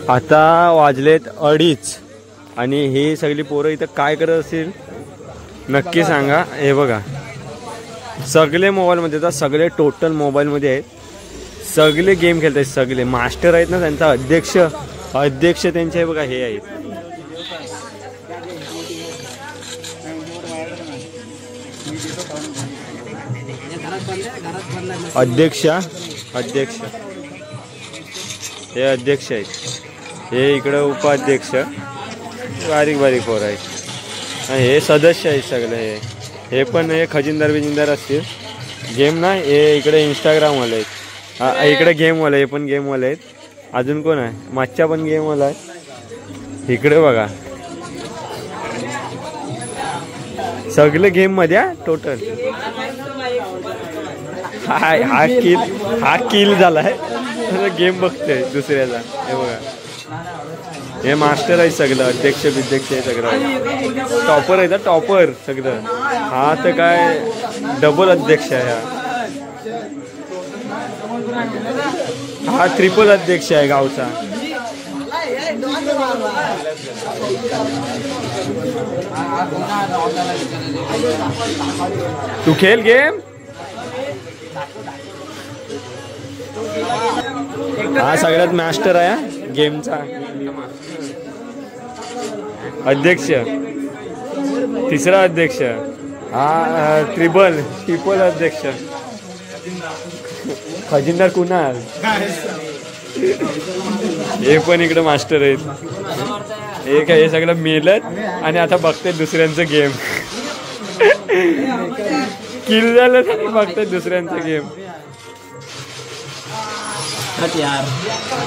आता वाजलेत 2:30 आणि हे सगळी पोरं इथं काय करत असतील नक्की सांगा. हे बघा सगळे मोबाईलमध्ये येतात, सगळे टोटल मोबाईलमध्ये आहेत, सगळे गेम खेळत आहेत, सगळे मास्टर आहेत ना त्यांचा अध्यक्ष त्यांचे हे बघा हे आहेत. अध्यक्ष हे अध्यक्ष आहेत, हे इकडं उपाध्यक्ष बारीक पोर आहेत, हे सदस्य आहेत सगळे. हे पण हे खजिनदार असतील. गेम ना हे इकडे इंस्टाग्रामवाले आहेत, इकडे गेमवाले हे पण गेमवाले आहेत. अजून कोण आहे मागच्या पण गेमवाला आहे. इकडे बघा सगळे गेम मध्ये टोटल. हा किल झालाय गेम बघतोय दुसऱ्याचा. हे बघा हे मास्टर आहे सगळं, अध्यक्ष आहे सगळं, टॉपर आहे टॉपर सगळं. हा तर काय डबल अध्यक्ष आहे, हा ट्रिपल अध्यक्ष आहे गावचा. तू खेळ गेम. हा सगळ्यात मास्टर आहे गेमचा, अध्यक्ष, तिसरा अध्यक्ष, हा ट्रिपल अध्यक्ष, खजिनदार कुणाल. हे पण इकडे मास्टर आहेत. हे सगळं मेलत आणि आता बघते दुसऱ्यांचं गेम. किल झालं तरी बघते दुसऱ्यांचं गेम.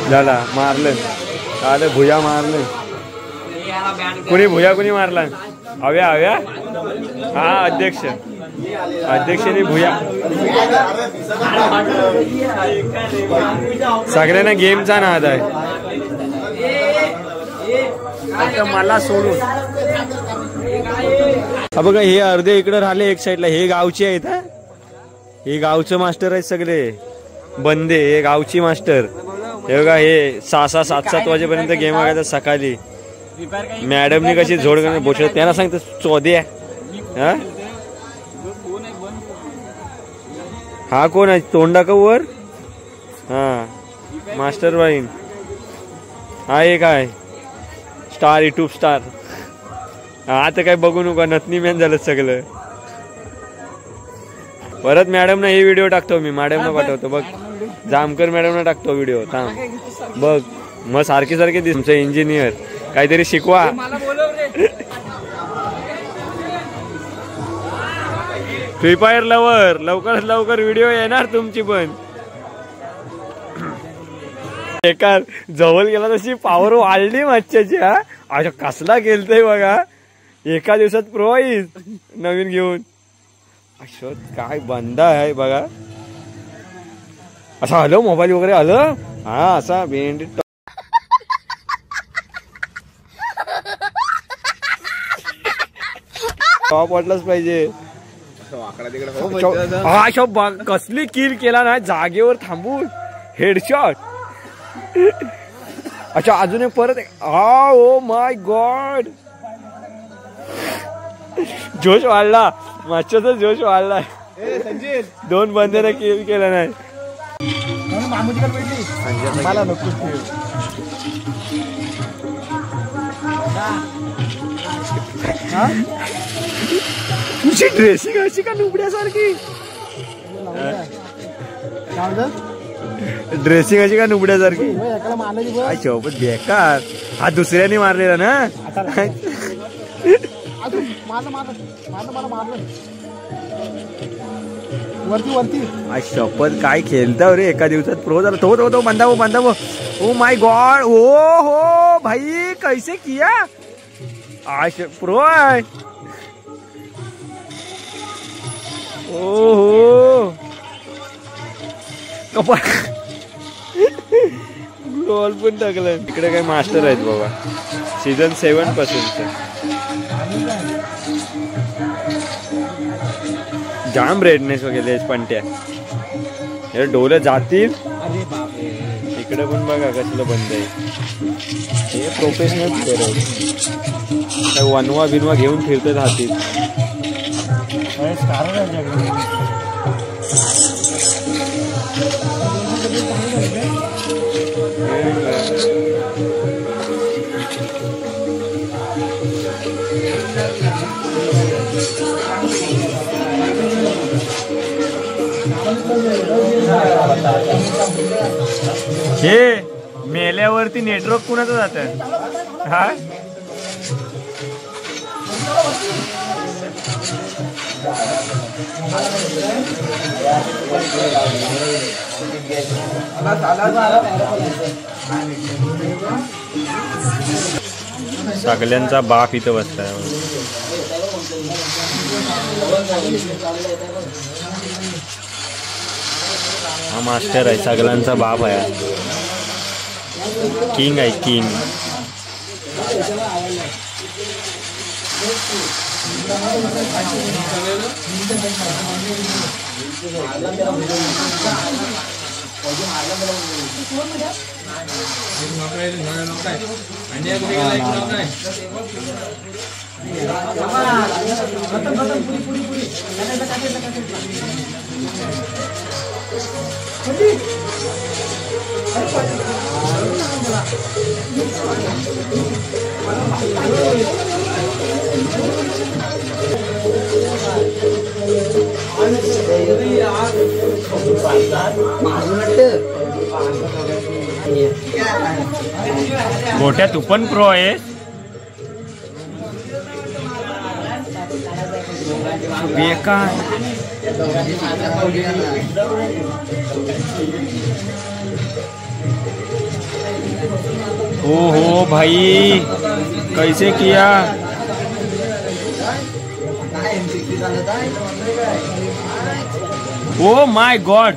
झाला मारलं आलं भुया मारलं. कुणी भुया कुणी मारला. हव्या हा अध्यक्षाने भुया. सगळ्यांना गेमचा नाद आहे. मला सोडून हा बघा हे अर्धे इकडे राहिले एक साईडला. हे गावचे आहेत, हे गावचं मास्टर आहेत सगळे बंदे. हे गावची मास्टर. हे बघा हे 6-6, 7-7 वाजेपर्यंत गेम बघायचा सकाळी. मॅडमनी कशी झोड बोलत त्यांना सांगतो चोद्या. हा कोण आहे तोंडा वर. हा मास्टर वाईन. हा एक आहे स्टार, युट्यूब स्टार. आता काय बघू नका नथनी मॅन झालं सगळं. परत मॅडमना हे व्हिडिओ टाकतो मी, मॅडमना पाठवतो बघ. जामकर मॅडमना टाकतो व्हिडिओ. थांब बघ मग सारखे तुमचं इंजिनियर काहीतरी शिकवा. फ्री फायर लवर लवकरात लवकर व्हिडिओ येणार तुमची पण. एका जवळ गेला तशी पावर वाढली मच्छ्याची. हा अशा कसला गेलतय बघा एका दिवसात प्रोवाईज नवीन घेऊन. अशोक काय बंदा आहे बघा. असं आलं मोबाईल वगैरे आलं. हा असा भेंडी टॉप वाटलंच पाहिजे. कसली किल केला ना जागेवर थांबून हेडशॉट. अच्छा अजून एक परत. हा ओ माय गॉड जोश वाढला मच्छाचा जोश वाढला. 2 बंद्याने किल केला नाही. मला नको तुझी ड्रेसिंग अशी का नुबड्यासारखी. ड्रेसिंग अशी का नुबड्यासारखी. शोबत बेकार. हा दुसऱ्याने मारलेला ना. शपथ काय खेळता रे एका दिवसात प्रो झाला. तो बंदा ओ माय गॉड. ओ हो भाई कैसे किया. प्रो आहे. ओ हो गोल पण टाकलं. इकडे काय मास्टर आहेत बाबा सीझन 7 पासून. जाम रेडनेस वगैरे पंट्या. हे डोले जातील इकडे पण बघा कसलं बंद आहे. हे प्रोफेशनल वनवा बिनवा घेऊन फिरतात हाती. हे मेल्यावरती नेटवर्क कुणाचं जात? हा सगळ्यांचा बाप इथं बसलाय. हा मास्टर आहे, सगळ्यांचा बाप आहे, किंग आहे किंग. मोठ्या तू पण प्रो आहे. बेकार. ओ हो भाई कैसे किया. ओ माय गॉड,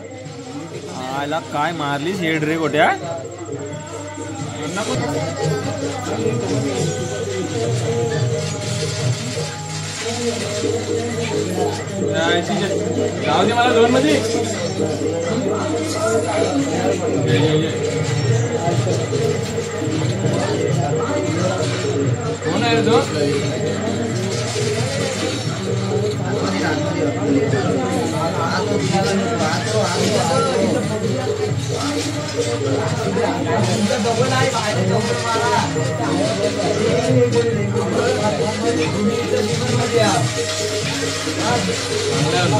आला काय मारलीस हेड रे गोट्या. जाऊ दे मला दोन मध्ये. कोण आहे तो?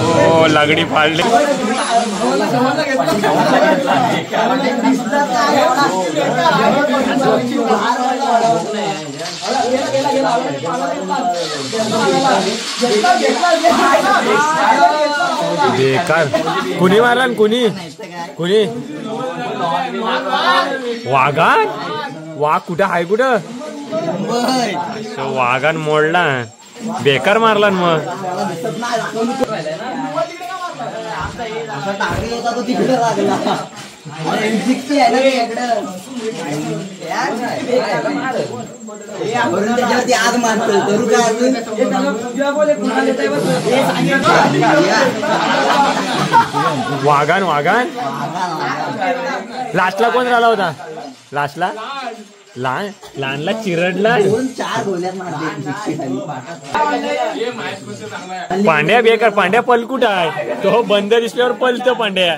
ओ लागडी फाडली. बेकार. कुणी मारला कुणी कुणी. वाघान. वाघ कुठं आहे कुठं. वाघान मोडला. बेकार मारला मग. आज मारतो करू वाघान वाघान. लास्टला कोण राहिला होता. लास्टला लहान लहानला चिरडला. 4 गोल्यात मारले. पांड्या बेकार. पांड्या पलकुट आहे तो. बंद दिसल्यावर पलतो पांड्या.